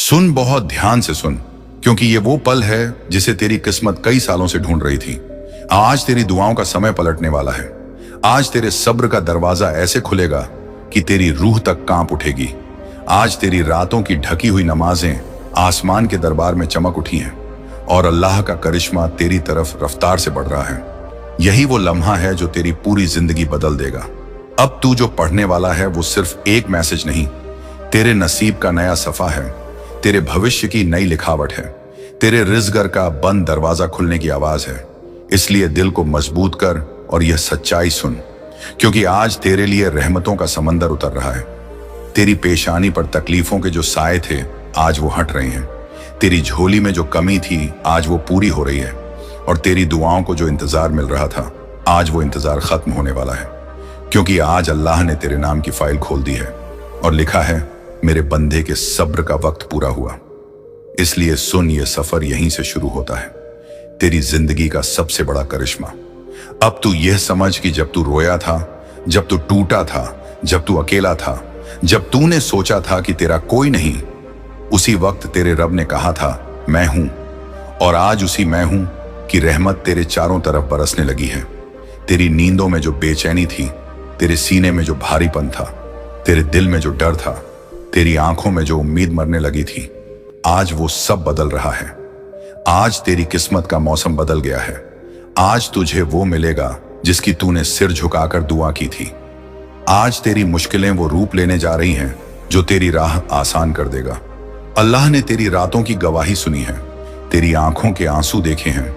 सुन, बहुत ध्यान से सुन, क्योंकि ये वो पल है जिसे तेरी किस्मत कई सालों से ढूंढ रही थी। आज तेरी दुआओं का समय पलटने वाला है। आज तेरे सब्र का दरवाजा ऐसे खुलेगा कि तेरी रूह तक कांप उठेगी। आज तेरी रातों की ढकी हुई नमाजें आसमान के दरबार में चमक उठी हैं और अल्लाह का करिश्मा तेरी तरफ रफ्तार से बढ़ रहा है। यही वो लम्हा है जो तेरी पूरी जिंदगी बदल देगा। अब तू जो पढ़ने वाला है वो सिर्फ एक मैसेज नहीं, तेरे नसीब का नया सफा है, तेरे भविष्य की नई लिखावट है, तेरे रिज़्क़ का बंद दरवाजा खुलने की आवाज है। इसलिए दिल को मजबूत कर और यह सच्चाई सुन, क्योंकि आज तेरे लिए रहमतों का समंदर उतर रहा है। तेरी पेशानी पर तकलीफों के जो साए थे आज वो हट रहे हैं। तेरी झोली में जो कमी थी आज वो पूरी हो रही है और तेरी दुआओं को जो इंतजार मिल रहा था आज वो इंतजार खत्म होने वाला है, क्योंकि आज अल्लाह ने तेरे नाम की फाइल खोल दी है और लिखा है, मेरे बंदे के सब्र का वक्त पूरा हुआ। इसलिए सुन, ये सफर यहीं से शुरू होता है, तेरी जिंदगी का सबसे बड़ा करिश्मा। अब तू यह समझ कि जब तू रोया था, जब तू टूटा था, जब तू अकेला था, जब तूने सोचा था कि तेरा कोई नहीं, उसी वक्त तेरे रब ने कहा था मैं हूं। और आज उसी मैं हूं कि रहमत तेरे चारों तरफ बरसने लगी है। तेरी नींदों में जो बेचैनी थी, तेरे सीने में जो भारीपन था, तेरे दिल में जो डर था, तेरी आंखों में जो उम्मीद मरने लगी थी, आज वो सब बदल रहा है। आज तेरी किस्मत का मौसम बदल गया है। आज तुझे वो मिलेगा जिसकी तूने सिर झुकाकर दुआ की थी। आज तेरी मुश्किलें वो रूप लेने जा रही हैं जो तेरी राह आसान कर देगा। अल्लाह ने तेरी रातों की गवाही सुनी है, तेरी आंखों के आंसू देखे हैं,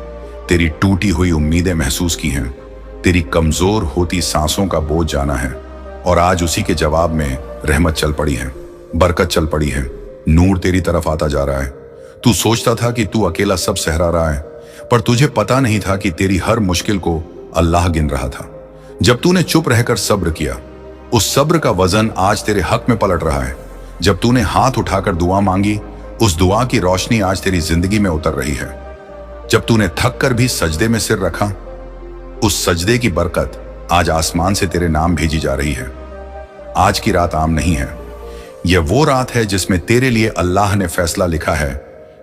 तेरी टूटी हुई उम्मीदें महसूस की हैं, तेरी कमजोर होती सांसों का बोझ जाना है और आज उसी के जवाब में रहमत चल पड़ी है, बरकत चल पड़ी है, नूर तेरी तरफ आता जा रहा है। तू सोचता था कि तू अकेला सब सहरा रहा है, पर तुझे पता नहीं था कि तेरी हर मुश्किल को अल्लाह गिन रहा था। जब तूने चुप रहकर सब्र किया, उस सब्र का वजन आज तेरे हक में पलट रहा है। जब तूने हाथ उठाकर दुआ मांगी, उस दुआ की रोशनी आज तेरी जिंदगी में उतर रही है। जब तूने थक कर भी सजदे में सिर रखा, उस सजदे की बरकत आज आसमान से तेरे नाम भेजी जा रही है। आज की रात आम नहीं है, यह वो रात है जिसमें तेरे लिए अल्लाह ने फैसला लिखा है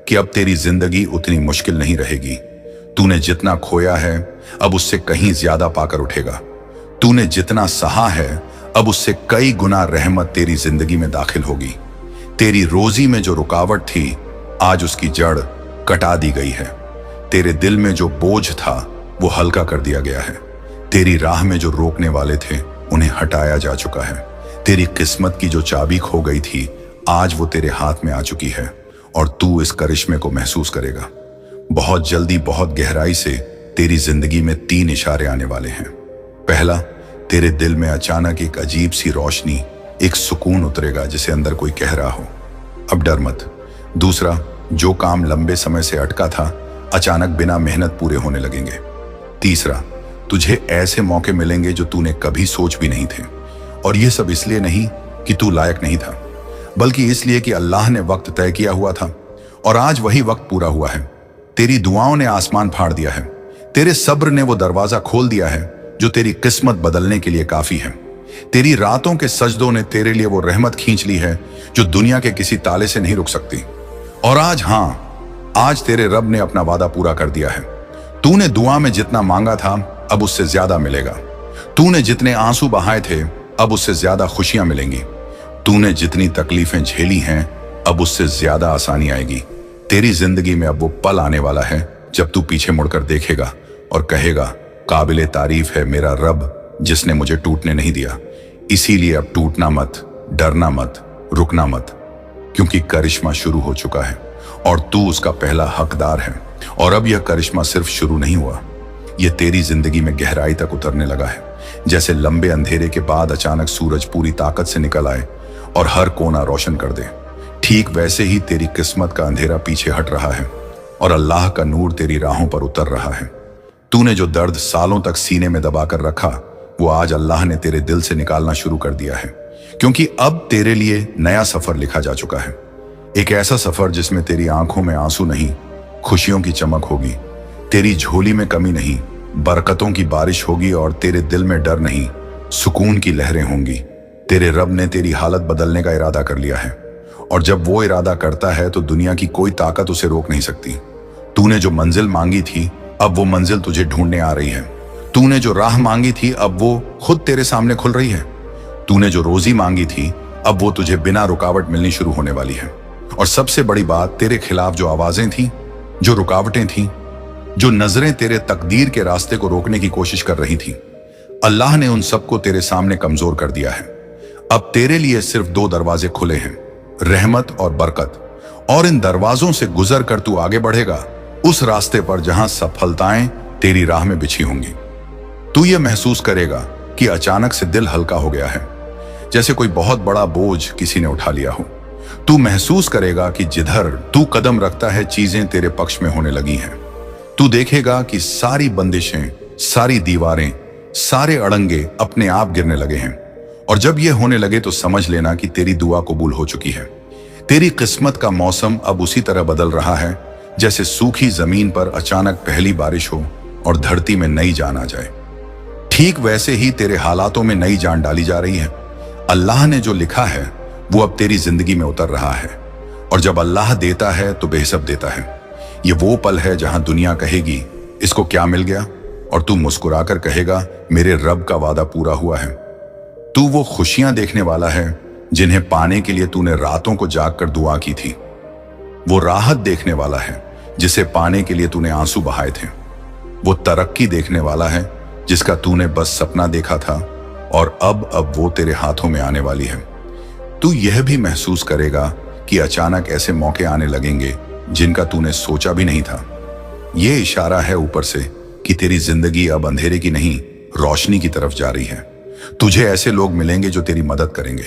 कि अब तेरी जिंदगी उतनी मुश्किल नहीं रहेगी। तूने जितना खोया है अब उससे कहीं ज्यादा पाकर उठेगा। तूने जितना सहा है अब उससे कई गुना रहमत तेरी जिंदगी में दाखिल होगी। तेरी रोजी में जो रुकावट थी आज उसकी जड़ कटा दी गई है। तेरे दिल में जो बोझ था वो हल्का कर दिया गया है। तेरी राह में जो रोकने वाले थे उन्हें हटाया जा चुका है। तेरी किस्मत की जो चाबी खो गई थी आज वो तेरे हाथ में आ चुकी है और तू इस करिश्मे को महसूस करेगा। बहुत जल्दी, बहुत गहराई से तेरी जिंदगी में 3 इशारे आने वाले हैं। पहला, तेरे दिल में अचानक एक अजीब सी रोशनी, एक सुकून उतरेगा जिसे अंदर कोई कह रहा हो, अब डर मत। दूसरा, जो काम लंबे समय से अटका था अचानक बिना मेहनत पूरे होने लगेंगे। तीसरा, तुझे ऐसे मौके मिलेंगे जो तूने कभी सोच भी नहीं थे, और यह सब इसलिए नहीं कि तू लायक नहीं था, बल्कि इसलिए कि अल्लाह ने वक्त तय किया हुआ था और आज वही वक्त पूरा हुआ है। तेरी दुआओं ने आसमान फाड़ दिया है, तेरे सब्र ने वो दरवाजा खोल दिया है जो तेरी किस्मत बदलने के लिए काफी है। तेरी रातों के सजदों ने तेरे लिए वो रहमत खींच ली है जो दुनिया के किसी ताले से नहीं रुक सकती। और आज, आज तेरे रब ने अपना वादा पूरा कर दिया है। तूने दुआ में जितना मांगा था अब उससे ज्यादा मिलेगा। तूने जितने आंसू बहाए थे अब उससे ज्यादा खुशियां मिलेंगी। तूने जितनी तकलीफें झेली हैं अब उससे ज्यादा आसानी आएगी। तेरी जिंदगी में अब वो पल आने वाला है जब तू पीछे मुड़कर देखेगा और कहेगा, काबिले तारीफ है मेरा रब जिसने मुझे टूटने नहीं दिया। इसीलिए अब टूटना मत, डरना मत, रुकना मत, क्योंकि करिश्मा शुरू हो चुका है और तू उसका पहला हकदार है। और अब यह करिश्मा सिर्फ शुरू नहीं हुआ, यह तेरी जिंदगी में गहराई तक उतरने लगा है। जैसे लंबे अंधेरे के बाद अचानक सूरज पूरी ताकत से निकल आए और हर कोना रोशन कर दे, ठीक वैसे ही तेरी किस्मत का अंधेरा पीछे हट रहा है और अल्लाह का नूर तेरी राहों पर उतर रहा है। तूने जो दर्द सालों तक सीने में दबाकर रखा वो आज अल्लाह ने तेरे दिल से निकालना शुरू कर दिया है, क्योंकि अब तेरे लिए नया सफर लिखा जा चुका है। एक ऐसा सफर जिसमें तेरी आंखों में आंसू नहीं, खुशियों की चमक होगी। तेरी झोली में कमी नहीं, बरकतों की बारिश होगी और तेरे दिल में डर नहीं, सुकून की लहरें होंगी। तेरे रब ने तेरी हालत बदलने का इरादा कर लिया है और जब वो इरादा करता है तो दुनिया की कोई ताकत उसे रोक नहीं सकती। तूने जो मंजिल मांगी थी, अब वो मंजिल तुझे ढूंढने आ रही है। तूने जो राह मांगी थी, अब वो खुद तेरे सामने खुल रही है। तूने जो रोजी मांगी थी, अब वो तुझे बिना रुकावट मिलनी शुरू होने वाली है। और सबसे बड़ी बात, तेरे खिलाफ जो आवाजें थी, जो रुकावटें थी, जो नजरें तेरे तकदीर के रास्ते को रोकने की कोशिश कर रही थी, अल्लाह ने उन सबको तेरे सामने कमजोर कर दिया है। अब तेरे लिए सिर्फ 2 दरवाजे खुले हैं, रहमत और बरकत। और इन दरवाजों से गुजर कर तू आगे बढ़ेगा उस रास्ते पर जहां सफलताएं तेरी राह में बिछी होंगी। तू ये महसूस करेगा कि अचानक से दिल हल्का हो गया है, जैसे कोई बहुत बड़ा बोझ किसी ने उठा लिया हो। तू महसूस करेगा कि जिधर तू कदम रखता है चीजें तेरे पक्ष में होने लगी हैं। तू देखेगा कि सारी बंदिशें, सारी दीवारें, सारे अड़ंगे अपने आप गिरने लगे हैं। और जब ये होने लगे तो समझ लेना कि तेरी दुआ कबूल हो चुकी है। तेरी किस्मत का मौसम अब उसी तरह बदल रहा है जैसे सूखी जमीन पर अचानक पहली बारिश हो और धरती में नई जान आ जाए। ठीक वैसे ही तेरे हालातों में नई जान डाली जा रही है। अल्लाह ने जो लिखा है वो अब तेरी जिंदगी में उतर रहा है। और जब अल्लाह देता है तो बेहिसाब देता है। ये वो पल है जहां दुनिया कहेगी इसको क्या मिल गया, और तू मुस्कुराकर कहेगा मेरे रब का वादा पूरा हुआ है। तू वो खुशियां देखने वाला है जिन्हें पाने के लिए तूने रातों को जागकर दुआ की थी। वो राहत देखने वाला है जिसे पाने के लिए तूने आंसू बहाए थे। वो तरक्की देखने वाला है जिसका तूने बस सपना देखा था और अब वो तेरे हाथों में आने वाली है। तू यह भी महसूस करेगा कि अचानक ऐसे मौके आने लगेंगे जिनका तूने सोचा भी नहीं था। ये इशारा है ऊपर से कि तेरी जिंदगी अब अंधेरे की नहीं, रोशनी की तरफ जा रही है। तुझे ऐसे लोग मिलेंगे जो तेरी मदद करेंगे।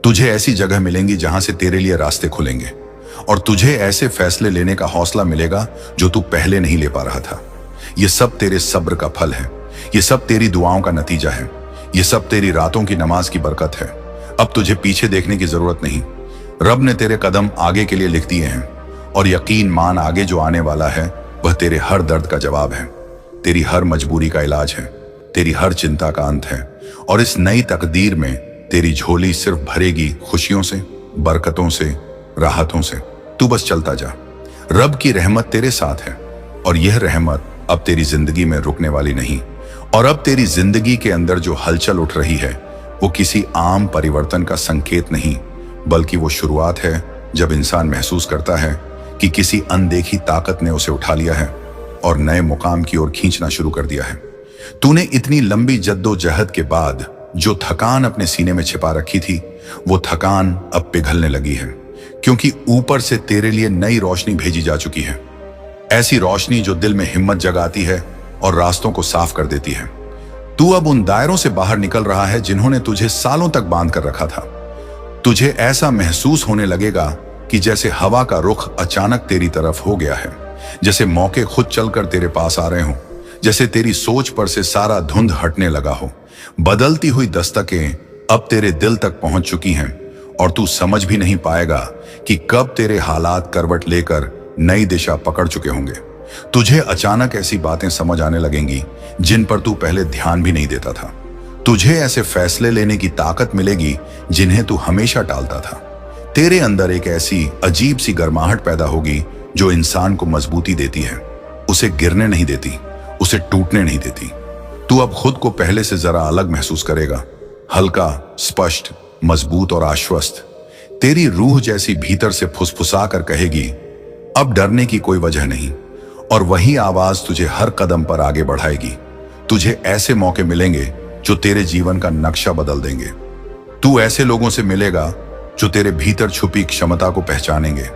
तुझे ऐसी जगह मिलेंगी जहां से तेरे लिए रास्ते खुलेंगे। और तुझे ऐसे फैसले लेने का हौसला मिलेगा जो तू पहले नहीं ले पा रहा था। ये सब तेरे सब्र का फल है। ये सब तेरी दुआओं का नतीजा है। ये सब तेरी रातों की नमाज की बरकत है। अब तुझे पीछे देखने की जरूरत नहीं। रब ने तेरे कदम आगे के लिए लिख दिए हैं। और यकीन मान, आगे जो आने वाला है वह तेरे हर दर्द का जवाब है, तेरी हर मजबूरी का इलाज है, तेरी हर चिंता का अंत है। और इस नई तकदीर में तेरी झोली सिर्फ भरेगी खुशियों से, बरकतों से, राहतों से। तू बस चलता जा। रब की रहमत तेरे साथ है और यह रहमत अब तेरी जिंदगी में रुकने वाली नहीं। और अब तेरी जिंदगी के अंदर जो हलचल उठ रही है वो किसी आम परिवर्तन का संकेत नहीं, बल्कि वो शुरुआत है जब इंसान महसूस करता है कि किसी अनदेखी ताकत ने उसे उठा लिया है और नए मुकाम की ओर खींचना शुरू कर दिया है। तूने इतनी लंबी जद्दोजहद के बाद जो थकान अपने सीने में छिपा रखी थी, वो थकान अब पिघलने लगी है, क्योंकि ऊपर से तेरे लिए नई रोशनी भेजी जा चुकी है। ऐसी रोशनी जो दिल में हिम्मत जगाती है और रास्तों को साफ कर देती है। तू अब उन दायरों से बाहर निकल रहा है जिन्होंने तुझे सालों तक बांध कर रखा था। तुझे ऐसा महसूस होने लगेगा कि जैसे हवा का रुख अचानक तेरी तरफ हो गया है, जैसे मौके खुद चलकर तेरे पास आ रहे हों, जैसे तेरी सोच पर से सारा धुंध हटने लगा हो। बदलती हुई दस्तकें अब तेरे दिल तक पहुंच चुकी हैं और तू समझ भी नहीं पाएगा कि कब तेरे हालात करवट लेकर नई दिशा पकड़ चुके होंगे। तुझे अचानक ऐसी बातें समझ आने लगेंगी जिन पर तू पहले ध्यान भी नहीं देता था। तुझे ऐसे फैसले लेने की ताकत मिलेगी जिन्हें तू हमेशा टालता था। तेरे अंदर एक ऐसी अजीब सी गर्माहट पैदा होगी जो इंसान को मजबूती देती है, उसे गिरने नहीं देती, उसे टूटने नहीं देती। तू अब खुद को पहले से जरा अलग महसूस करेगा, हल्का, स्पष्ट, मजबूत और आश्वस्त। तेरी रूह जैसी भीतर से फुसफुसा कर कहेगी अब डरने की कोई वजह नहीं। और वही आवाज तुझे हर कदम पर आगे बढ़ाएगी। तुझे ऐसे मौके मिलेंगे जो तेरे जीवन का नक्शा बदल देंगे। तू ऐसे लोगों से मिलेगा जो तेरे भीतर छुपी क्षमता को पहचानेंगे।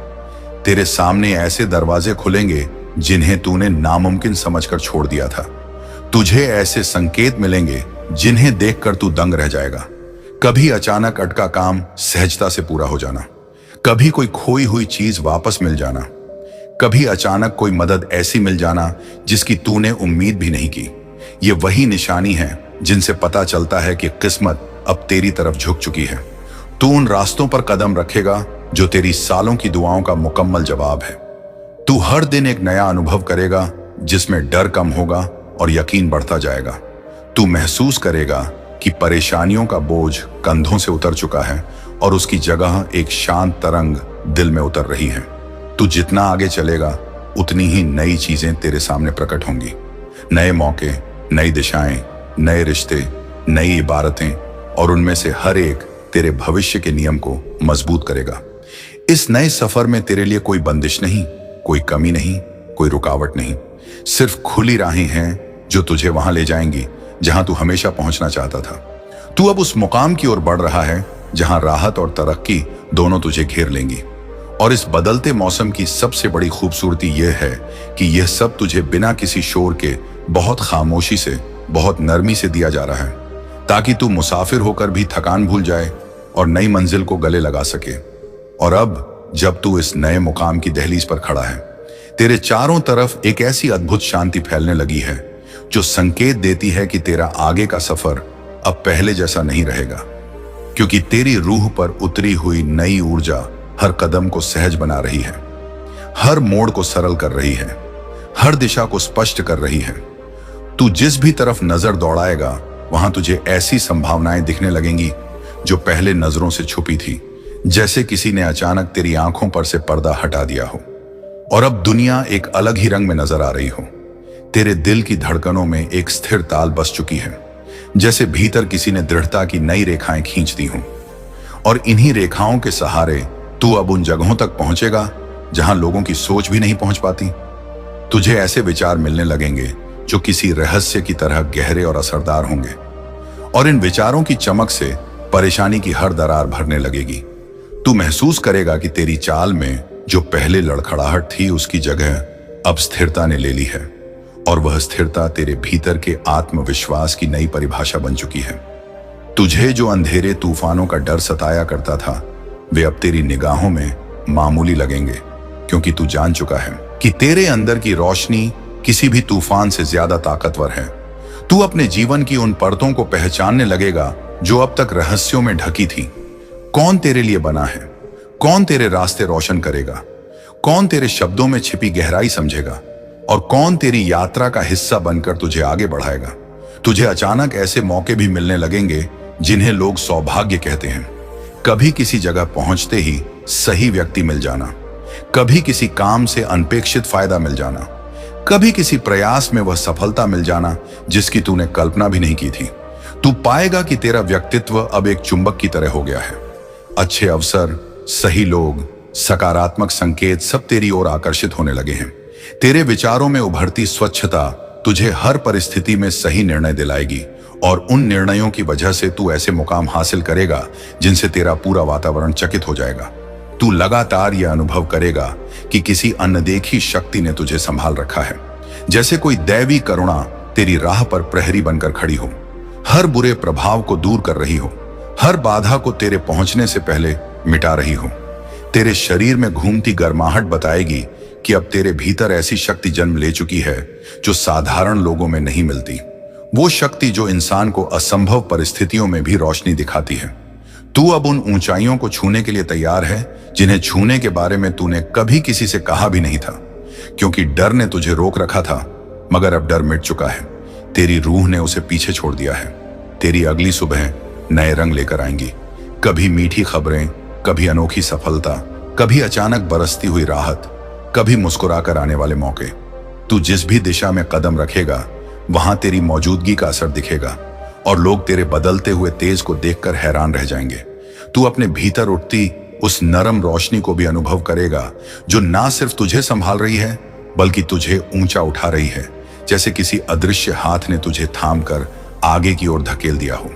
तेरे सामने ऐसे दरवाजे खुलेंगे जिन्हें तूने नामुमकिन समझकर छोड़ दिया था। तुझे ऐसे संकेत मिलेंगे जिन्हें देखकर तू दंग रह जाएगा। कभी अचानक अटका काम सहजता से पूरा हो जाना, कभी कोई खोई हुई चीज वापस मिल जाना, कभी अचानक कोई मदद ऐसी मिल जाना जिसकी तूने उम्मीद भी नहीं की। ये वही निशानी है जिनसे पता चलता है कि किस्मत अब तेरी तरफ झुक चुकी है। तू उन रास्तों पर कदम रखेगा जो तेरी सालों की दुआओं का मुकम्मल जवाब है। तू हर दिन एक नया अनुभव करेगा जिसमें डर कम होगा और यकीन बढ़ता जाएगा। तू महसूस करेगा कि परेशानियों का बोझ कंधों से उतर चुका है और उसकी जगह एक शांत तरंग दिल में उतर रही है। तू जितना आगे चलेगा उतनी ही नई चीजें तेरे सामने प्रकट होंगी। नए मौके, नई दिशाएं, नए रिश्ते, नई इबारतें, और उनमें से हर एक तेरे भविष्य के नियम को मजबूत करेगा। इस नए सफर में तेरे लिए कोई बंदिश नहीं, कोई कमी नहीं, कोई रुकावट नहीं। सिर्फ खुली राहें हैं जो तुझे वहां ले जाएंगी जहां तू हमेशा पहुंचना चाहता था। तू अब उस मुकाम की ओर बढ़ रहा है जहां राहत और तरक्की दोनों तुझे घेर लेंगी। और इस बदलते मौसम की सबसे बड़ी खूबसूरती यह है कि यह सब तुझे बिना किसी शोर के बहुत खामोशी से, बहुत नरमी से दिया जा रहा है, ताकि तू मुसाफिर होकर भी थकान भूल जाए और नई मंजिल को गले लगा सके। और अब जब तू इस नए मुकाम की दहलीज पर खड़ा है, तेरे चारों तरफ एक ऐसी अद्भुत शांति फैलने लगी है जो संकेत देती है कि तेरा आगे का सफर अब पहले जैसा नहीं रहेगा, क्योंकि तेरी रूह पर उतरी हुई नई ऊर्जा हर कदम को सहज बना रही है, हर मोड़ को सरल कर रही है, हर दिशा को स्पष्ट कर रही है। तू जिस भी तरफ नजर दौड़ाएगा वहां तुझे ऐसी संभावनाएं दिखने लगेंगी जो पहले नजरों से छुपी थी, जैसे किसी ने अचानक तेरी आंखों पर से पर्दा हटा दिया हो और अब दुनिया एक अलग ही रंग में नजर आ रही हो। तेरे दिल की धड़कनों में एक स्थिर ताल बस चुकी है, जैसे भीतर किसी ने दृढ़ता की नई रेखाएं खींच दी हों। और इन्हीं रेखाओं के सहारे तू अब उन जगहों तक पहुंचेगा जहां लोगों की सोच भी नहीं पहुंच पाती। तुझे ऐसे विचार मिलने लगेंगे जो किसी रहस्य की तरह गहरे और असरदार होंगे, और इन विचारों की चमक से परेशानी की हर दरार भरने लगेगी। तू महसूस करेगा कि तेरी चाल में जो पहले लड़खड़ाहट थी उसकी जगह अब स्थिरता ने ले ली है, और वह स्थिरता तेरे भीतर के आत्मविश्वास की नई परिभाषा बन चुकी है। तुझे जो अंधेरे तूफानों का डर सताया करता था वे अब तेरी निगाहों में मामूली लगेंगे, क्योंकि तू जान चुका है कि तेरे अंदर की रोशनी किसी भी तूफान से ज्यादा ताकतवर है। तू अपने जीवन की उन परतों को पहचानने लगेगा जो अब तक रहस्यों में ढकी थी। कौन तेरे लिए बना है, कौन तेरे रास्ते रोशन करेगा, कौन तेरे शब्दों में छिपी गहराई समझेगा, और कौन तेरी यात्रा का हिस्सा बनकर तुझे आगे बढ़ाएगा। तुझे अचानक ऐसे मौके भी मिलने लगेंगे जिन्हें लोग सौभाग्य कहते हैं। कभी किसी जगह पहुंचते ही सही व्यक्ति मिल जाना, कभी किसी काम से अनपेक्षित फायदा मिल जाना, कभी किसी प्रयास में वह सफलता मिल जाना जिसकी तूने कल्पना भी नहीं की थी। तू पाएगा कि तेरा व्यक्तित्व अब एक चुंबक की तरह हो गया है। अच्छे अवसर, सही लोग, सकारात्मक संकेत सब तेरी ओर आकर्षित होने लगे हैं। तेरे विचारों में उभरती स्वच्छता तुझे हर परिस्थिति में सही निर्णय दिलाएगी, और उन निर्णयों की वजह से तू ऐसे मुकाम हासिल करेगा जिनसे तेरा पूरा वातावरण चकित हो जाएगा। तू लगातार यह अनुभव करेगा कि किसी अनदेखी शक्ति ने तुझे संभाल रखा है, जैसे कोई दैवी करुणा तेरी राह पर प्रहरी बनकर खड़ी हो, हर बुरे प्रभाव को दूर कर रही हो, हर बाधा को तेरे पहुंचने से पहले मिटा रही हो। तेरे शरीर में घूमती गर्माहट बताएगी कि अब तेरे भीतर ऐसी शक्ति जन्म ले चुकी है जो साधारण लोगों में नहीं मिलती, वो शक्ति जो इंसान को असंभव परिस्थितियों में भी रोशनी दिखाती है। तू अब उन ऊंचाइयों को छूने के लिए तैयार है जिन्हें छूने के बारे में तूने कभी किसी से कहा भी नहीं था, क्योंकि डर ने तुझे रोक रखा था। मगर अब डर मिट चुका है, तेरी रूह ने उसे पीछे छोड़ दिया है। तेरी अगली सुबह नए रंग लेकर आएंगी, कभी मीठी खबरें, कभी अनोखी सफलता, कभी अचानक बरसती हुई राहत, कभी मुस्कुराकर आने वाले मौके। तू जिस भी दिशा में कदम रखेगा वहां तेरी मौजूदगी का असर दिखेगा, और लोग तेरे बदलते हुए तेज को देखकर हैरान रह जाएंगे। तू अपने भीतर उठती उस नरम रोशनी को भी अनुभव करेगा जो ना सिर्फ तुझे संभाल रही है बल्कि तुझे ऊंचा उठा रही है, जैसे किसी अदृश्य हाथ ने तुझे थाम कर आगे की ओर धकेल दिया हो।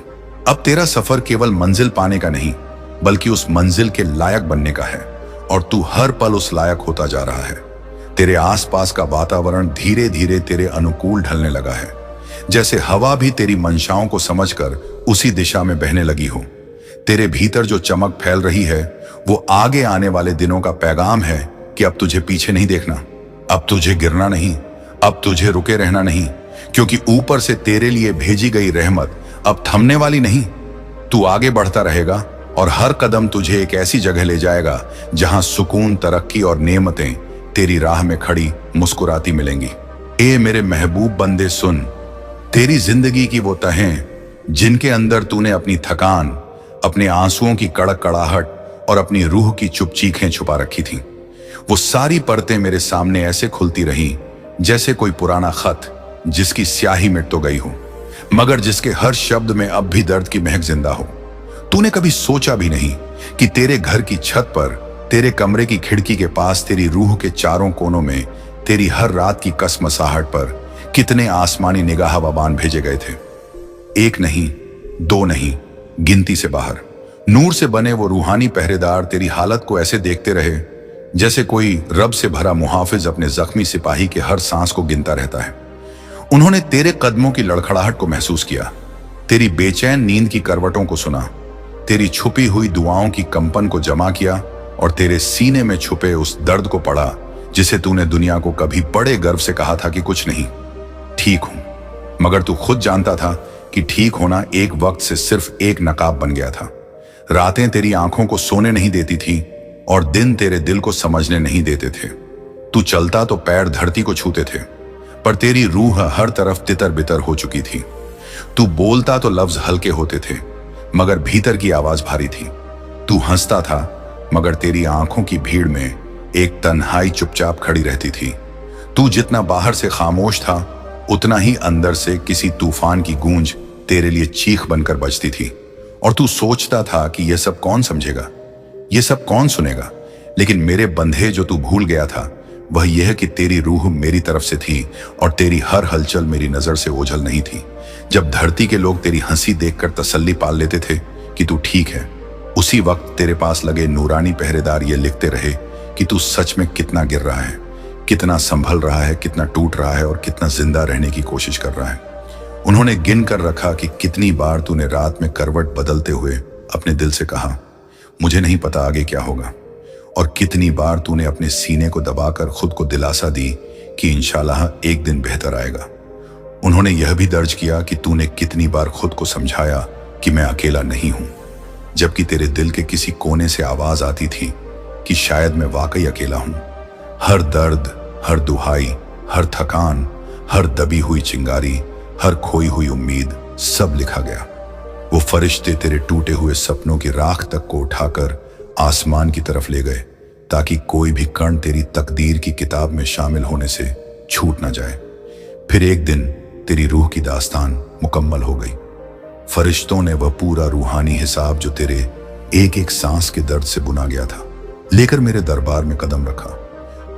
अब तेरा सफर केवल मंजिल पाने का नहीं बल्कि उस मंजिल के लायक बनने का है, और तू हर पल उस लायक होता जा रहा है। तेरे आसपास का वातावरण धीरे धीरे तेरे अनुकूल ढलने लगा है, जैसे हवा भी तेरी मंशाओं को समझकर उसी दिशा में बहने लगी हो। तेरे भीतर जो चमक फैल रही है वो आगे आने वाले दिनों का पैगाम है कि अब तुझे पीछे नहीं देखना, अब तुझे गिरना नहीं, अब तुझे रुके रहना नहीं, क्योंकि ऊपर से तेरे लिए भेजी गई रहमत अब थमने वाली नहीं। तू आगे बढ़ता रहेगा और हर कदम तुझे एक ऐसी जगह ले जाएगा जहां सुकून, तरक्की और नेमतें तेरी राह में खड़ी मुस्कुराती मिलेंगी। ए मेरे महबूब बंदे सुन, तेरी जिंदगी की वो तहें जिनके अंदर तूने अपनी थकान, अपने आंसुओं की कड़क कड़ाहट और अपनी रूह की चुप चीखें छुपा रखी थीं। वो सारी परतें मेरे सामने ऐसे खुलती रहीं जैसे कोई पुराना खत जिसकी स्याही मिट तो गई हो, मगर जिसके हर शब्द में अब भी दर्द की महक जिंदा हो। तूने कभी सोचा भी नहीं कि तेरे घर की छत पर, तेरे कमरे की खिड़की के पास, तेरी रूह के चारों कोनों में, तेरी हर रात की कसमसाहट पर कितने आसमानी निगाह बबान भेजे गए थे। एक नहीं, दो नहीं, गिनती से बाहर। नूर से बने वो रूहानी पहरेदार तेरी हालत को ऐसे देखते रहे जैसे कोई रब से भरा मुहाफिज अपने जख्मी सिपाही के हर सांस को गिनता रहता है। उन्होंने तेरे कदमों की लड़खड़ाहट को महसूस किया, तेरी बेचैन नींद की करवटों को सुना, तेरी छुपी हुई दुआओं की कंपन को जमा किया और तेरे सीने में छुपे उस दर्द को पढ़ा जिसे तूने दुनिया को कभी बड़े गर्व से कहा था कि कुछ नहीं, ठीक हूं। मगर तू खुद जानता था कि ठीक होना एक वक्त से सिर्फ एक नकाब बन गया था। रातें तेरी आंखों को सोने नहीं देती थी और दिन तेरे दिल को समझने नहीं देते थे। तू चलता तो पैर धरती को छूते थे, पर तेरी रूह हर तरफ तितर बितर हो चुकी थी। तू बोलता तो लफ्ज हल्के होते थे, मगर भीतर की आवाज भारी थी। तू हंसता था, मगर तेरी आंखों की भीड़ में एक तन्हाई चुपचाप खड़ी रहती थी। तू जितना बाहर से खामोश था, उतना ही अंदर से किसी तूफान की गूंज तेरे लिए चीख बनकर बजती थी। और तू सोचता था कि यह सब कौन समझेगा, यह सब कौन सुनेगा। लेकिन मेरे बंधे, जो तू भूल गया था वह यह कि तेरी रूह मेरी तरफ से थी और तेरी हर हलचल मेरी नजर से ओझल नहीं थी। जब धरती के लोग तेरी हंसी देखकर तसल्ली पाल लेते थे कि तू ठीक है, उसी वक्त तेरे पास लगे नूरानी पहरेदार ये लिखते रहे कि तू सच में कितना गिर रहा है, कितना संभल रहा है, कितना टूट रहा है और कितना जिंदा रहने की कोशिश कर रहा है। उन्होंने गिन कर रखा कि कितनी बार तूने रात में करवट बदलते हुए अपने दिल से कहा, मुझे नहीं पता आगे क्या होगा, और कितनी बार तूने अपने सीने को दबाकर खुद को दिलासा दी कि इंशाल्लाह एक दिन बेहतर आएगा। उन्होंने यह भी दर्ज किया कि तूने कितनी बार खुद को समझाया कि मैं अकेला नहीं हूं, जबकि तेरे दिल के किसी कोने से आवाज आती थी कि शायद मैं वाकई अकेला हूं। हर दर्द, हर दुहाई, हर थकान, हर दबी हुई चिंगारी, हर खोई हुई उम्मीद, सब लिखा गया। वो फरिश्ते तेरे टूटे हुए सपनों की राख तक को उठाकर आसमान की तरफ ले गए ताकि कोई भी कण तेरी तकदीर की किताब में शामिल होने से छूट ना जाए। फिर एक दिन तेरी रूह की दास्तान मुकम्मल हो गई। फरिश्तों ने वह पूरा रूहानी हिसाब जो तेरे एक एक सांस के दर्द से बुना गया था, लेकर मेरे दरबार में कदम रखा।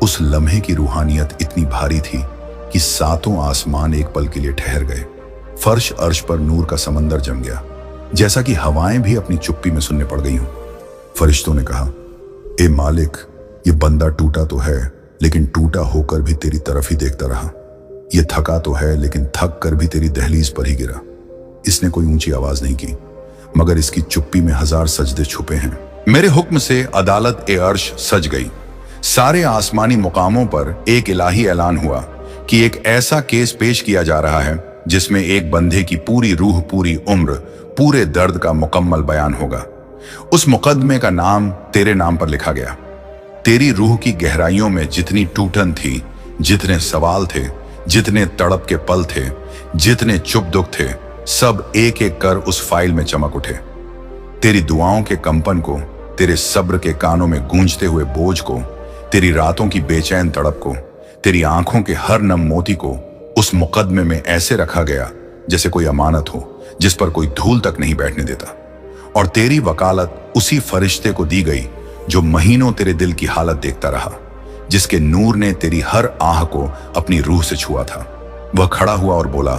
उस लम्हे की रूहानियत इतनी भारी थी कि सातों आसमान एक पल के लिए ठहर गए। फर्श अर्श पर नूर का समंदर जम गया, जैसा कि हवाएं भी अपनी चुप्पी में सुनने पड़ गई हों। फरिश्तों ने कहा, ए मालिक, ये बंदा टूटा तो है, लेकिन टूटा होकर भी तेरी तरफ ही देखता रहा। ये थका तो है, लेकिन थक कर भी तेरी दहलीज पर ही गिरा। इसने कोई ऊंची आवाज नहीं की, मगर इसकी चुप्पी में हजार सजदे छुपे हैं। मेरे हुक्म से अदालत ए अर्श सज गई। सारे आसमानी मुकामों पर एक इलाही ऐलान हुआ कि एक ऐसा केस पेश किया जा रहा है जिसमें एक बंदे की पूरी रूह, पूरी उम्र, पूरे दर्द का मुकम्मल बयान होगा। उस मुकदमे का नाम तेरे नाम पर लिखा गया। तेरी रूह की गहराइयों में जितनी टूटन थी, जितने सवाल थे, जितने तड़प के पल थे, जितने चुप दुख थे, सब एक एक कर उस फाइल में चमक उठे। तेरी दुआओं के कंपन को, तेरे सब्र के कानों में गूंजते हुए बोझ को, तेरी रातों की बेचैन तड़प को, तेरी आंखों के हर नम मोती को उस मुकदमे में ऐसे रखा गया जैसे कोई अमानत हो जिस पर कोई धूल तक नहीं बैठने देता। और तेरी वकालत उसी फरिश्ते को दी गई जो महीनों तेरे दिल की हालत देखता रहा, जिसके नूर ने तेरी हर आह को अपनी रूह से छुआ था। वह खड़ा हुआ और बोला,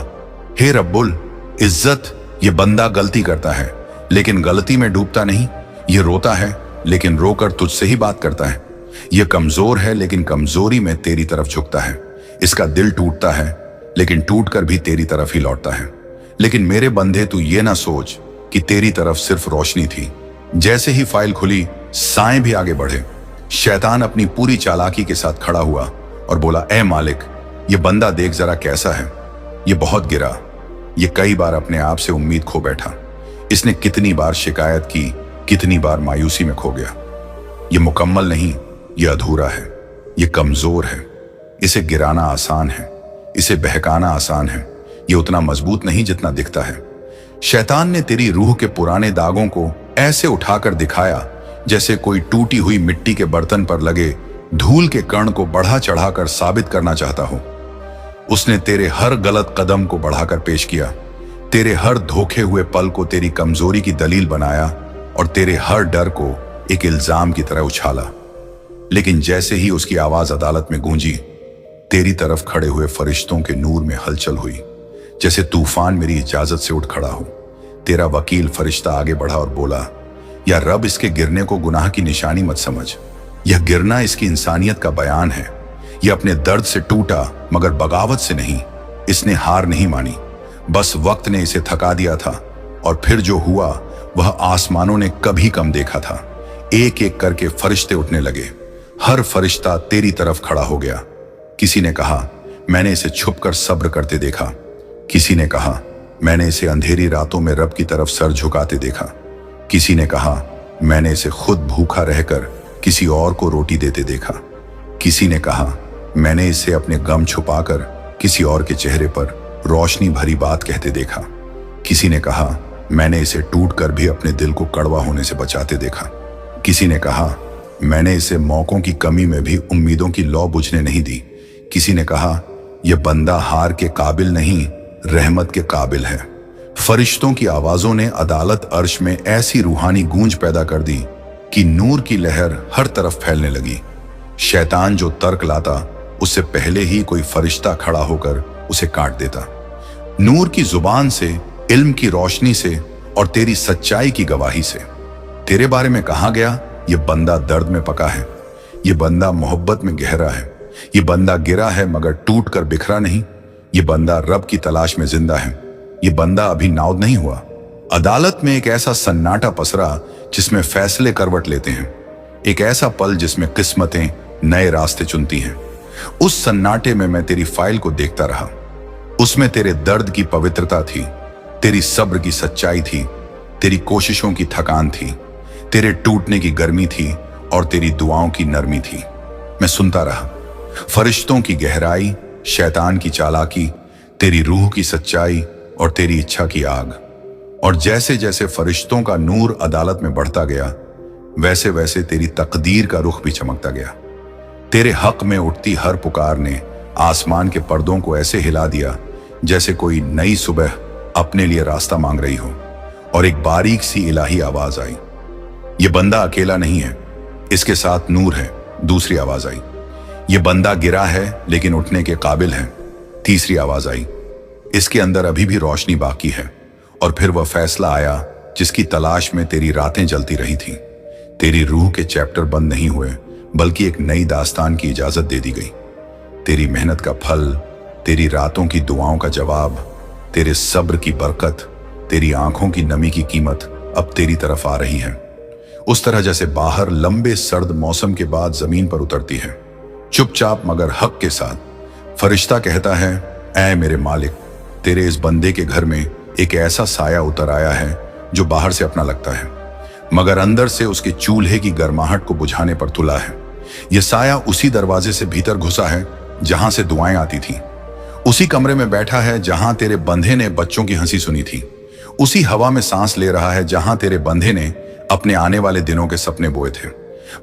हे रब्बुल इज्जत, ये बंदा गलती करता है लेकिन गलती में डूबता नहीं। ये रोता है लेकिन रोकर तुझसे ही बात करता है। ये कमजोर है लेकिन कमजोरी में तेरी तरफ झुकता है। इसका दिल टूटता है लेकिन टूटकर भी तेरी तरफ ही लौटता है। लेकिन मेरे बंदे, तू ये ना सोच कि तेरी तरफ सिर्फ रोशनी थी। जैसे ही फाइल खुली, साएं भी आगे बढ़े। शैतान अपनी पूरी चालाकी के साथ खड़ा हुआ और बोला, ए मालिक, ये बंदा देख जरा कैसा है। ये बहुत गिरा, ये कई बार अपने आप से उम्मीद खो बैठा। इसने कितनी बार शिकायत की, कितनी बार मायूसी में खो गया। ये मुकम्मल नहीं, ये अधूरा है, ये कमजोर है। इसे गिराना आसान है, इसे बहकाना आसान है। ये उतना मजबूत नहीं जितना दिखता है। शैतान ने तेरी रूह के पुराने दागों को ऐसे उठाकर दिखाया जैसे कोई टूटी हुई मिट्टी के बर्तन पर लगे धूल के कण को बढ़ा चढ़ाकर साबित करना चाहता हो। उसने तेरे हर गलत कदम को बढ़ाकर पेश किया, तेरे हर धोखे हुए पल को तेरी कमजोरी की दलील बनाया और तेरे हर डर को एक इल्जाम की तरह उछाला। लेकिन जैसे ही उसकी आवाज अदालत में गूंजी, तेरी तरफ खड़े हुए फरिश्तों के नूर में हलचल हुई, जैसे तूफान मेरी इजाजत से उठ खड़ा हो। तेरा वकील फरिश्ता आगे बढ़ा और बोला, या रब, इसके गिरने को गुनाह की निशानी मत समझ। यह गिरना इसकी इंसानियत का बयान है। यह अपने दर्द से टूटा मगर बगावत से नहीं। इसने हार नहीं मानी, बस वक्त ने इसे थका दिया था। और फिर जो हुआ वह आसमानों ने कभी कम देखा था। एक एक करके फरिश्ते उठने लगे। हर फरिश्ता तेरी तरफ खड़ा हो गया। किसी ने कहा, मैंने इसे छुपकर सब्र करते देखा। किसी ने कहा, मैंने इसे अंधेरी रातों में रब की तरफ सर झुकाते देखा। किसी ने कहा, मैंने इसे खुद भूखा रहकर किसी और को रोटी देते देखा। किसी ने कहा, मैंने इसे अपने गम छुपाकर किसी और के चेहरे पर रोशनी भरी बात कहते देखा। किसी ने कहा, मैंने इसे टूटकर भी अपने दिल को कड़वा होने से बचाते देखा। किसी ने कहा, मैंने इसे मौकों की कमी में भी उम्मीदों की लौ बुझने नहीं दी। किसी ने कहा, यह बंदा हार के काबिल नहीं, रहमत के काबिल है। फरिश्तों की आवाजों ने अदालत अर्श में ऐसी रूहानी गूंज पैदा कर दी कि नूर की लहर हर तरफ फैलने लगी। शैतान जो तर्क लाता, उससे पहले ही कोई फरिश्ता खड़ा होकर उसे काट देता। नूर की जुबान से, इल्म की रोशनी से और तेरी सच्चाई की गवाही से तेरे बारे में कहा गया, ये बंदा दर्द में पका है, ये बंदा मोहब्बत में गहरा है, ये बंदा गिरा है मगर टूट कर बिखरा नहीं, ये बंदा रब की तलाश में जिंदा है, ये बंदा अभी नाउद नहीं हुआ। अदालत में एक ऐसा सन्नाटा पसरा जिसमें फैसले करवट लेते हैं, एक ऐसा पल जिसमें किस्मतें नए रास्ते चुनती हैं। उस सन्नाटे में मैं तेरी फाइल को देखता रहा। उसमें तेरे दर्द की पवित्रता थी, तेरी सब्र की सच्चाई थी, तेरी कोशिशों की थकान थी, तेरे टूटने की गर्मी थी और तेरी दुआओं की नरमी थी। मैं सुनता रहा, फरिश्तों की गहराई, शैतान की चालाकी, तेरी रूह की सच्चाई और तेरी इच्छा की आग। और जैसे जैसे फरिश्तों का नूर अदालत में बढ़ता गया, वैसे वैसे तेरी तकदीर का रुख भी चमकता गया। तेरे हक में उठती हर पुकार ने आसमान के पर्दों को ऐसे हिला दिया जैसे कोई नई सुबह अपने लिए रास्ता मांग रही हो। और एक बारीक सी इलाही आवाज आई, ये बंदा अकेला नहीं है, इसके साथ नूर है। दूसरी आवाज आई, ये बंदा गिरा है लेकिन उठने के काबिल है। तीसरी आवाज आई, इसके अंदर अभी भी रोशनी बाकी है। और फिर वह फैसला आया जिसकी तलाश में तेरी रातें जलती रही थीं। तेरी रूह के चैप्टर बंद नहीं हुए, बल्कि एक नई दास्तान की इजाजत दे दी गई। तेरी मेहनत का फल, तेरी रातों की दुआओं का जवाब, तेरे सब्र की बरकत, तेरी आंखों की नमी की कीमत अब तेरी तरफ आ रही है। उस तरह जैसे बाहर लंबे सर्द मौसम के बाद जमीन पर उतरती है, चुपचाप मगर हक के साथ। फरिश्ता कहता है, ऐ मेरे मालिक, तेरे इस बंदे के घर में एक ऐसा साया उतर आया है जो बाहर से अपना लगता है, मगर अंदर से उसके चूल्हे की गर्माहट को बुझाने पर तुला है। यह साया उसी दरवाजे से भीतर घुसा है जहां से दुआएं आती थीं, उसी कमरे में बैठा है जहां तेरे बंधे ने बच्चों की हंसी सुनी थी, उसी हवा में सांस ले रहा है जहां तेरे बंधे ने अपने आने वाले दिनों के सपने बोए थे।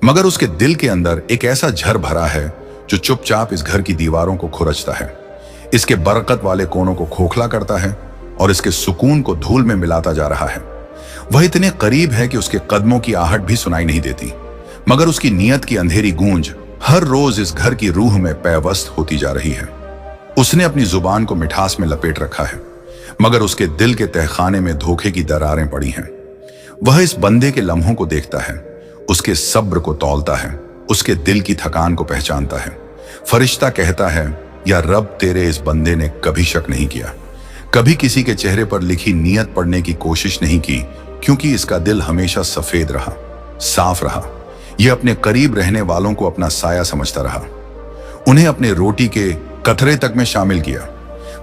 मगर उसके दिल के अंदर एक ऐसा झर भरा है जो चुपचाप इस घर की दीवारों को खुरचता है, इसके बरकत वाले कोनों को खोखला करता है और इसके सुकून को धूल में मिलाता जा रहा है। वह इतने करीब है कि उसके कदमों की आहट भी सुनाई नहीं देती, मगर उसकी नीयत की अंधेरी गूंज हर रोज इस घर की रूह में पैवस्त होती जा रही है। उसने अपनी जुबान को मिठास में लपेट रखा है, मगर उसके दिल के तहखाने में धोखे की दरारें पड़ी हैं। वह इस बंदे के लम्हों को देखता है, उसके सब्र को तौलता है, उसके दिल की थकान को पहचानता है। फरिश्ता कहता है, या रब, तेरे इस बंदे ने कभी शक नहीं किया, कभी किसी के चेहरे पर लिखी नीयत पढ़ने की कोशिश नहीं की, क्योंकि इसका दिल हमेशा सफेद रहा, साफ रहा। यह अपने करीब रहने वालों को अपना साया समझता रहा, उन्हें अपने रोटी के कतरे तक में शामिल किया।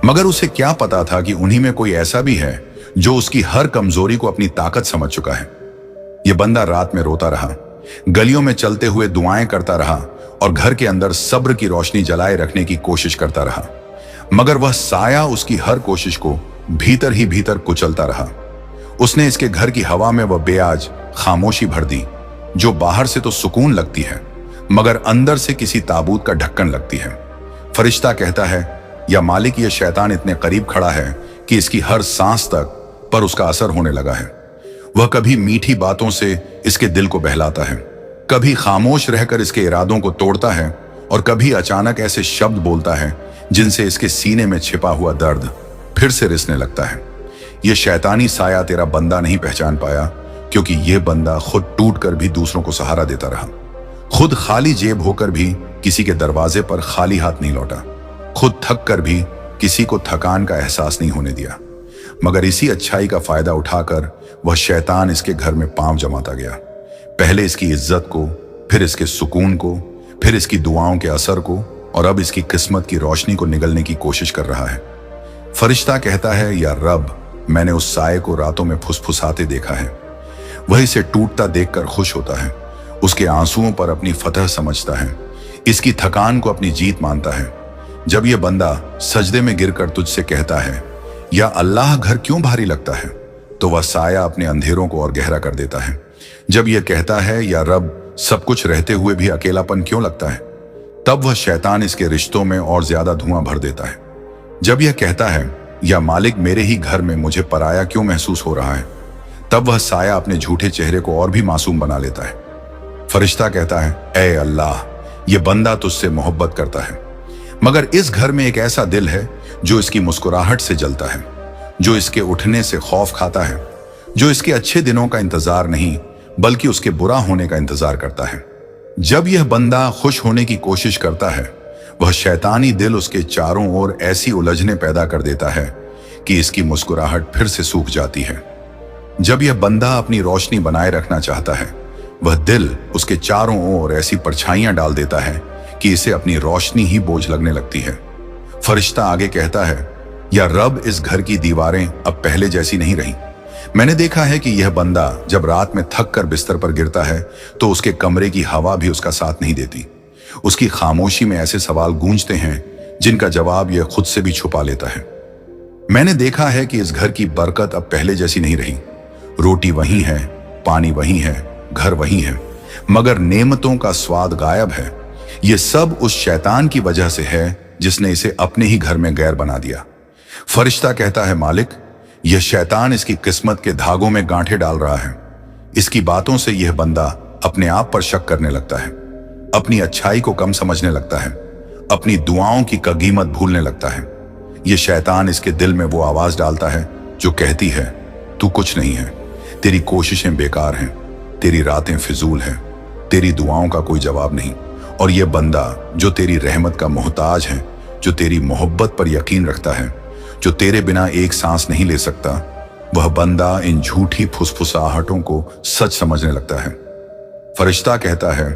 मगर उसे क्या पता था कि उन्हीं में कोई ऐसा भी है जो उसकी हर कमजोरी को अपनी ताकत समझ चुका है। यह बंदा रात में रोता रहा, गलियों में चलते हुए दुआएं करता रहा और घर के अंदर सब्र की रोशनी जलाए रखने की कोशिश करता रहा, मगर वह साया उसकी हर कोशिश को भीतर ही भीतर कुचलता रहा। उसने इसके घर की हवा में वह बेआज खामोशी भर दी जो बाहर से तो सुकून लगती है मगर अंदर से किसी ताबूत का ढक्कन लगती है। फरिश्ता कहता है, या मालिक, यह शैतान इतने करीब खड़ा है कि इसकी हर सांस तक पर उसका असर होने लगा है। वह कभी मीठी बातों से इसके दिल को बहलाता है, कभी खामोश रहकर इसके इरादों को तोड़ता है और कभी अचानक ऐसे शब्द बोलता है जिनसे इसके सीने में छिपा हुआ दर्द फिर से रिसने लगता है। यह शैतानी साया तेरा बंदा नहीं पहचान पाया क्योंकि यह बंदा खुद टूट कर भी दूसरों को सहारा देता रहा, खुद खाली जेब होकर भी किसी के दरवाजे पर खाली हाथ नहीं लौटा, खुद थक कर भी किसी को थकान का एहसास नहीं होने दिया। मगर इसी अच्छाई का फायदा उठाकर वह शैतान इसके घर में पांव जमाता गया, पहले इसकी इज्जत को, फिर इसके सुकून को, फिर इसकी दुआओं के असर को और अब इसकी किस्मत की रोशनी को निगलने की कोशिश कर रहा है। फरिश्ता कहता है, या रब, मैंने उस साये को रातों में फुसफुसाते देखा है। वह इसे टूटता देखकर खुश होता है, उसके आंसुओं पर अपनी फतह समझता है, इसकी थकान को अपनी जीत मानता है। जब यह बंदा सजदे में गिरकर तुझसे कहता है, या अल्लाह, घर क्यों भारी लगता है, तो वह साया अपने अंधेरों को और गहरा कर देता है। जब यह कहता है, या रब, सब कुछ रहते हुए भी अकेलापन क्यों लगता है, तब वह शैतान इसके रिश्तों में और ज्यादा धुआं भर देता है। जब यह कहता है, या मालिक, मेरे ही घर में मुझे पराया क्यों महसूस हो रहा है, तब वह साया अपने झूठे चेहरे को और भी मासूम बना लेता है। फरिश्ता कहता है, ऐ अल्लाह, यह बंदा तुझसे मोहब्बत करता है मगर इस घर में एक ऐसा दिल है जो इसकी मुस्कुराहट से जलता है, जो इसके उठने से खौफ खाता है, जो इसके अच्छे दिनों का इंतजार नहीं बल्कि उसके बुरा होने का इंतजार करता है। जब यह बंदा खुश होने की कोशिश करता है, वह शैतानी दिल उसके चारों ओर ऐसी उलझने पैदा कर देता है कि इसकी मुस्कुराहट फिर से सूख जाती है। जब यह बंदा अपनी रोशनी बनाए रखना चाहता है, वह दिल उसके चारों ओर ऐसी परछाइयां डाल देता है कि इसे अपनी रोशनी ही बोझ लगने लगती है। फरिश्ता आगे कहता है, या रब, इस घर की दीवारें अब पहले जैसी नहीं रही। मैंने देखा है कि यह बंदा जब रात में थक कर बिस्तर पर गिरता है तो उसके कमरे की हवा भी उसका साथ नहीं देती। उसकी खामोशी में ऐसे सवाल गूंजते हैं जिनका जवाब यह खुद से भी छुपा लेता है। मैंने देखा है कि इस घर की बरकत अब पहले जैसी नहीं रही। रोटी वही है, पानी वही है, घर वही है, मगर नेमतों का स्वाद गायब है। यह सब उस शैतान की वजह से है जिसने इसे अपने ही घर में गैर बना दिया। फरिश्ता कहता है, मालिक, यह शैतान इसकी किस्मत के धागों में गांठें डाल रहा है। इसकी बातों से यह बंदा अपने आप पर शक करने लगता है, अपनी अच्छाई को कम समझने लगता है, अपनी दुआओं की कीमत भूलने लगता है। यह शैतान इसके दिल में वो आवाज डालता है जो कहती है, तू कुछ नहीं है, तेरी कोशिशें बेकार हैं, तेरी रातें फिजूल हैं, तेरी दुआओं का कोई जवाब नहीं। और यह बंदा जो तेरी रहमत का मोहताज है, जो तेरी मोहब्बत पर यकीन रखता है, जो तेरे बिना एक सांस नहीं ले सकता, वह बंदा इन झूठी फुसफुसाहटों को सच समझने लगता है। फरिश्ता कहता है,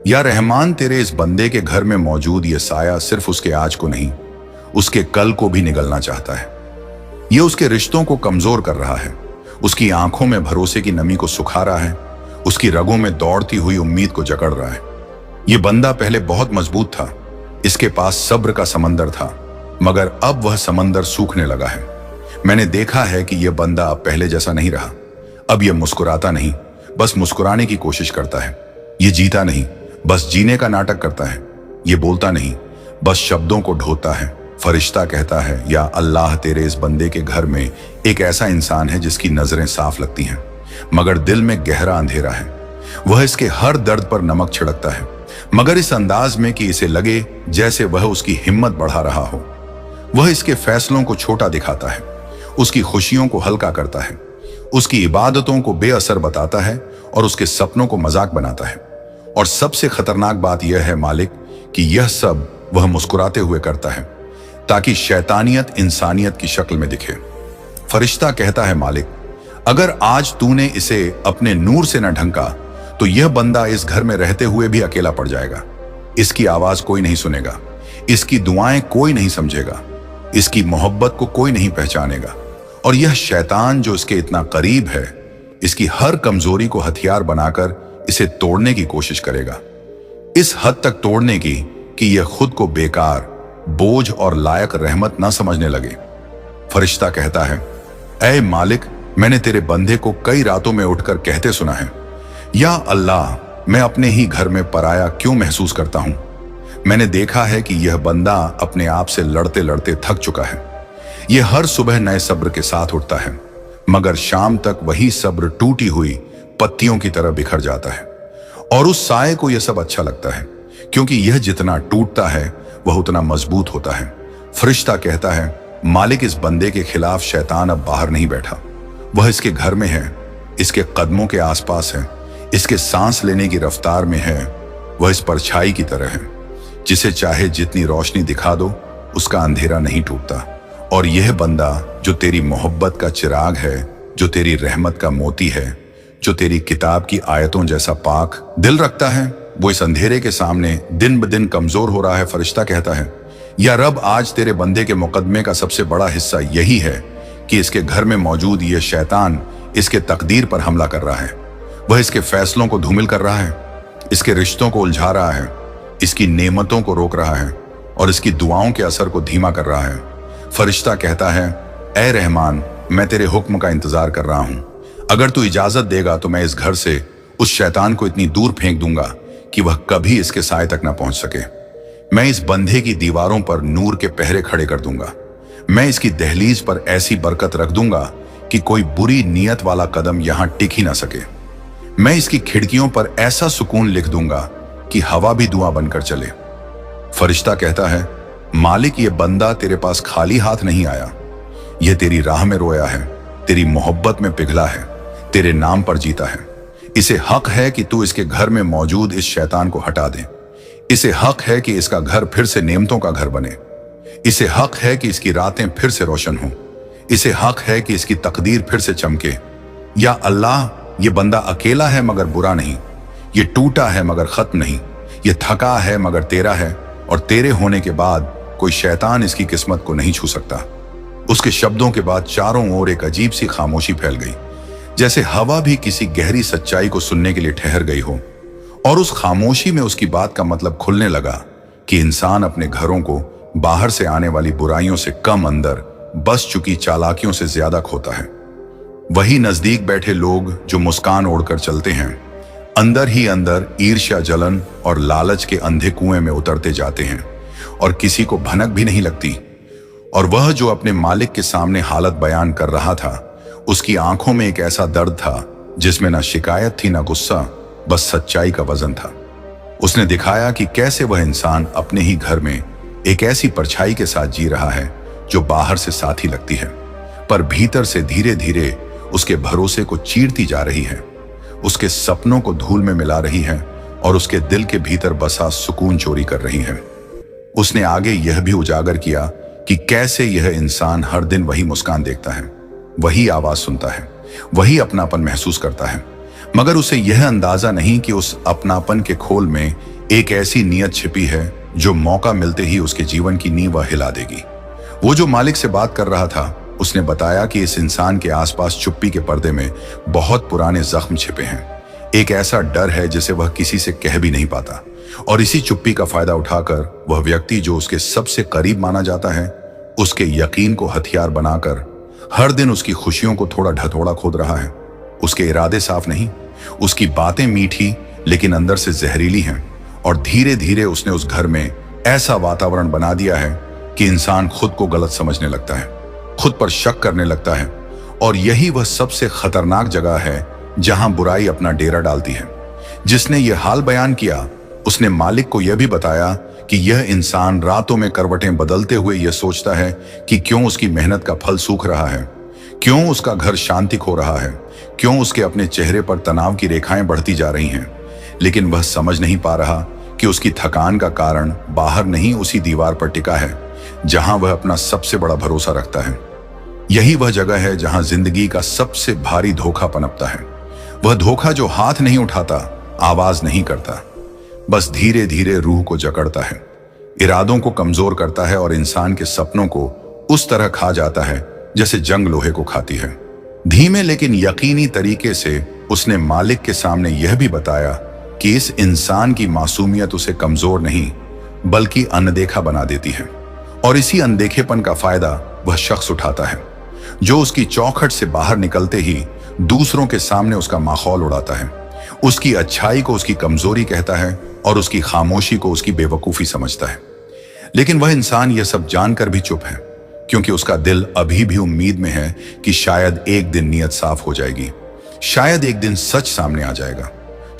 या रहमान, तेरे इस बंदे के घर में मौजूद यह साया सिर्फ उसके आज को नहीं, उसके कल को भी निगलना चाहता है। यह उसके रिश्तों को कमजोर कर रहा है, उसकी आंखों में भरोसे की नमी को सुखा रहा है, उसकी रगों में दौड़ती हुई उम्मीद को जकड़ रहा है। यह बंदा पहले बहुत मजबूत था, इसके पास सब्र का समंदर था, मगर अब वह समंदर सूखने लगा है। मैंने देखा है कि यह बंदा अब पहले जैसा नहीं रहा। अब यह मुस्कुराता नहीं, बस मुस्कुराने की कोशिश करता है। यह जीता नहीं, बस जीने का नाटक करता है। यह बोलता नहीं, बस शब्दों को ढोता है। फरिश्ता कहता है, या अल्लाह, तेरे इस बंदे के घर में एक ऐसा इंसान है जिसकी नजरें साफ लगती हैं मगर दिल में गहरा अंधेरा है। वह इसके हर दर्द पर नमक छिड़कता है, मगर इस अंदाज में कि इसे लगे जैसे वह उसकी हिम्मत बढ़ा रहा हो। वह इसके फैसलों को छोटा दिखाता है, उसकी खुशियों को हल्का करता है, उसकी इबादतों को बेअसर बताता है और उसके सपनों को मजाक बनाता है। और सबसे खतरनाक बात यह है, मालिक, कि यह सब वह मुस्कुराते हुए करता है ताकि शैतानियत इंसानियत की शक्ल में दिखे। फरिश्ता कहता है, मालिक, अगर आज तूने इसे अपने नूर से न ढंका तो यह बंदा इस घर में रहते हुए भी अकेला पड़ जाएगा। इसकी आवाज कोई नहीं सुनेगा, इसकी दुआएं कोई नहीं समझेगा, इसकी मोहब्बत को कोई नहीं पहचानेगा। और यह शैतान जो इसके इतना करीब है, इसकी हर कमजोरी को हथियार बनाकर इसे तोड़ने की कोशिश करेगा, इस हद तक तोड़ने की कि यह खुद को बेकार, बोझ और लायक रहमत न समझने लगे। फरिश्ता कहता है, ऐ मालिक, मैंने तेरे बंदे को कई रातों में उठकर कहते सुना है, या अल्लाह, मैं अपने ही घर में पराया क्यों महसूस करता हूं। मैंने देखा है कि यह बंदा अपने आप से लड़ते लड़ते थक चुका है। यह हर सुबह नए सब्र के साथ उठता है, मगर शाम तक वही सब्र टूटी हुई पत्तियों की तरह बिखर जाता है। और उस साए को यह सब अच्छा लगता है, क्योंकि यह जितना टूटता है वह उतना मजबूत होता है। फरिश्ता कहता है, मालिक, इस बंदे के खिलाफ शैतान अब बाहर नहीं बैठा, वह इसके घर में है, इसके कदमों के आसपास है, इसके सांस लेने की रफ्तार में है। वह इस परछाई की तरह है, जिसे चाहे जितनी रोशनी दिखा दो उसका अंधेरा नहीं टूटता। और यह बंदा जो तेरी मोहब्बत का चिराग है, जो तेरी रहमत का मोती है, जो तेरी किताब की आयतों जैसा पाक दिल रखता है, वो इस अंधेरे के सामने दिन ब दिन कमजोर हो रहा है। फरिश्ता कहता है, या रब, आज तेरे बंदे के मुकदमे का सबसे बड़ा हिस्सा यही है कि इसके घर में मौजूद यह शैतान इसके तकदीर पर हमला कर रहा है। वह इसके फैसलों को धूमिल कर रहा है, इसके रिश्तों को उलझा रहा है, इसकी नेमतों को रोक रहा है और इसकी दुआओं के असर को धीमा कर रहा है। फरिश्ता कहता है, ऐ रहमान, मैं तेरे हुक्म का इंतजार कर रहा हूं। अगर तू इजाजत देगा तो मैं इस घर से उस शैतान को इतनी दूर फेंक दूंगा कि वह कभी इसके साए तक ना पहुंच सके। मैं इस बंधे की दीवारों पर नूर के पहरे खड़े कर दूंगा। मैं इसकी दहलीज पर ऐसी बरकत रख दूंगा कि कोई बुरी नीयत वाला कदम यहां टिक ही ना सके। मैं इसकी खिड़कियों पर ऐसा सुकून लिख दूंगा कि हवा भी दुआ बनकर चले। फरिश्ता कहता है, मालिक, ये बंदा तेरे पास खाली हाथ नहीं आया, यह तेरी राह में रोया है, तेरी मोहब्बत में पिघला है, तेरे नाम पर जीता है। इसे हक है कि तू इसके घर में मौजूद इस शैतान को हटा दे। इसे हक है कि इसका घर फिर से नेमतों का घर बने। इसे हक है कि इसकी रातें फिर से रोशन हों। इसे हक है कि इसकी तकदीर फिर से चमके। या अल्लाह, ये बंदा अकेला है मगर बुरा नहीं, ये टूटा है मगर खत्म नहीं, ये थका है मगर तेरा है, और तेरे होने के बाद कोई शैतान इसकी किस्मत को नहीं छू सकता। उसके शब्दों के बाद चारों ओर एक अजीब सी खामोशी फैल गई, जैसे हवा भी किसी गहरी सच्चाई को सुनने के लिए ठहर गई हो। और उस खामोशी में उसकी बात का मतलब खुलने लगा कि इंसान अपने घरों को बाहर से आने वाली बुराइयों से कम अंदर बस चुकी चालाकियों से ज्यादा खोता है। वही नजदीक बैठे लोग जो मुस्कान ओढ़कर चलते हैं, अंदर ही अंदर ईर्ष्या, जलन और लालच के अंधे कुएं में उतरते जाते हैं और किसी को भनक भी नहीं लगती। और वह जो अपने मालिक के सामने हालत बयान कर रहा था, उसकी आंखों में एक ऐसा दर्द था जिसमें ना शिकायत थी ना गुस्सा, बस सच्चाई का वजन था। उसने दिखाया कि कैसे वह इंसान अपने ही घर में एक ऐसी परछाई के साथ जी रहा है जो बाहर से साथी लगती है, पर भीतर से धीरे धीरे उसके भरोसे को चीरती जा रही है, उसके सपनों को धूल में मिला रही है और उसके दिल के भीतर बसा सुकून चोरी कर रही है। उसने आगे यह भी उजागर किया कि कैसे यह इंसान हर दिन वही मुस्कान देखता है, वही आवाज सुनता है, वही अपनापन महसूस करता है, मगर उसे यह अंदाजा नहीं कि उस अपनापन के खोल में एक ऐसी नीयत छिपी है जो मौका मिलते ही उसके जीवन की नींव हिला देगी। वो जो मालिक से बात कर रहा था, उसने बताया कि इस इंसान के आसपास चुप्पी के पर्दे में बहुत पुराने जख्म छिपे हैं। एक ऐसा डर है जिसे वह किसी से कह भी नहीं पाता, और इसी चुप्पी का फायदा उठाकर वह व्यक्ति जो उसके सबसे करीब माना जाता है, उसके यकीन को हथियार बनाकर हर दिन उसकी खुशियों को थोड़ा ढथोड़ा खोद रहा है। उसके इरादे साफ नहीं, उसकी बातें मीठी लेकिन अंदर से जहरीली हैं, और धीरे धीरे उसने उस घर में ऐसा वातावरण बना दिया है कि इंसान खुद को गलत समझने लगता है, खुद पर शक करने लगता है। और यही वह सबसे खतरनाक जगह है जहां बुराई अपना डेरा डालती है। जिसने यह हाल बयान किया, उसने मालिक को यह भी बताया कि यह इंसान रातों में करवटें बदलते हुए यह सोचता है कि क्यों उसकी मेहनत का फल सूख रहा है, क्यों उसका घर शांति खो रहा है, क्यों उसके अपने चेहरे पर तनाव की रेखाएं बढ़ती जा रही हैं। लेकिन वह समझ नहीं पा रहा कि उसकी थकान का कारण बाहर नहीं, उसी दीवार पर टिका है जहां वह अपना सबसे बड़ा भरोसा रखता है। यही वह जगह है जहां जिंदगी का सबसे भारी धोखा पनपता है। वह धोखा जो हाथ नहीं उठाता, आवाज नहीं करता, बस धीरे धीरे रूह को जकड़ता है, इरादों को कमजोर करता है और इंसान के सपनों को उस तरह खा जाता है जैसे जंग लोहे को खाती है। धीमे लेकिन यकीनी तरीके से उसने मालिक के सामने यह भी बताया कि इस इंसान की मासूमियत उसे कमजोर नहीं बल्कि अनदेखा बना देती है, और इसी अनदेखेपन का फायदा वह शख्स उठाता है जो उसकी चौखट से बाहर निकलते ही दूसरों के सामने उसका माहौल उड़ाता है, उसकी अच्छाई को उसकी कमजोरी कहता है और उसकी खामोशी को उसकी बेवकूफी समझता है। लेकिन वह इंसान यह सब जानकर भी चुप है, क्योंकि उसका दिल अभी भी उम्मीद में है कि शायद एक दिन नीयत साफ हो जाएगी, शायद एक दिन सच सामने आ जाएगा,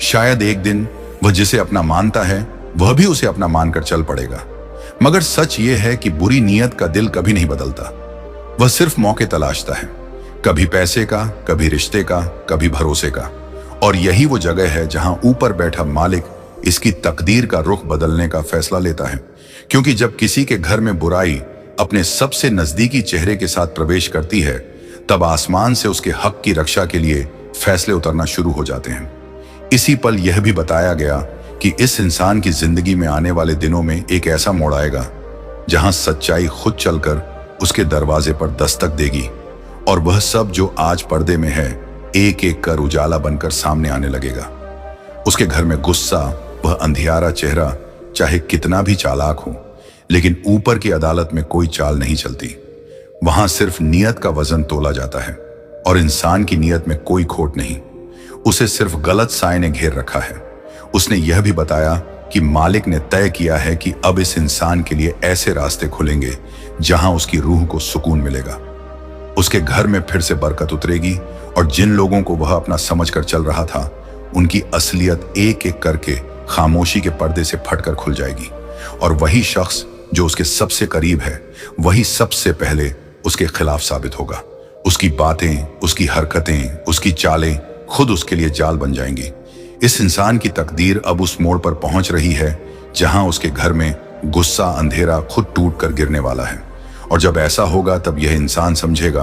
शायद एक दिन वह जिसे अपना मानता है वह भी उसे अपना मानकर चल पड़ेगा। मगर सच यह है कि बुरी नीयत का दिल कभी नहीं बदलता, वह सिर्फ मौके तलाशता है, कभी पैसे का, कभी रिश्ते का, कभी भरोसे का। और यही वो जगह है जहां ऊपर बैठा मालिक इसकी तकदीर का रुख बदलने का फैसला लेता है। क्योंकि जब किसी के घर में बुराई अपने सबसे नजदीकी चेहरे के साथ प्रवेश करती है, तब आसमान से उसके हक की रक्षा के लिए फैसले उतरना शुरू हो जाते हैं। इसी पल यह भी बताया गया कि इस इंसान की जिंदगी में आने वाले दिनों में एक ऐसा मोड़ आएगा जहां सच्चाई खुद चलकर उसके दरवाजे पर दस्तक देगी, और वह सब जो आज पर्दे में है एक एक कर उजाला बनकर सामने आने लगेगा। उसके घर में गुस्सा, वह अंधियारा चेहरा चाहे कितना भी चालाक हो, लेकिन ऊपर की अदालत में कोई चाल नहीं चलती। वहां सिर्फ नियत का वजन तोला जाता है, और इंसान की नियत में कोई खोट नहीं, उसे सिर्फ गलत साए ने घेर रखा है। उसने यह भी बताया कि मालिक ने तय किया है कि अब इस इंसान के लिए ऐसे रास्ते खुलेंगे जहां उसकी रूह को सुकून मिलेगा। उसके घर में फिर से बरकत उतरेगी, और जिन लोगों को वह अपना समझकर चल रहा था, उनकी असलियत एक एक करके खामोशी के पर्दे से फटकर खुल जाएगी। और वही शख्स जो उसके सबसे करीब है, वही सबसे पहले उसके खिलाफ साबित होगा। उसकी बातें, उसकी हरकतें, उसकी चालें खुद उसके लिए जाल बन जाएंगी। इस इंसान की तकदीर अब उस मोड़ पर पहुंच रही है जहां उसके घर में गुस्सा अंधेरा खुद टूट कर गिरने वाला है। और जब ऐसा होगा तब यह इंसान समझेगा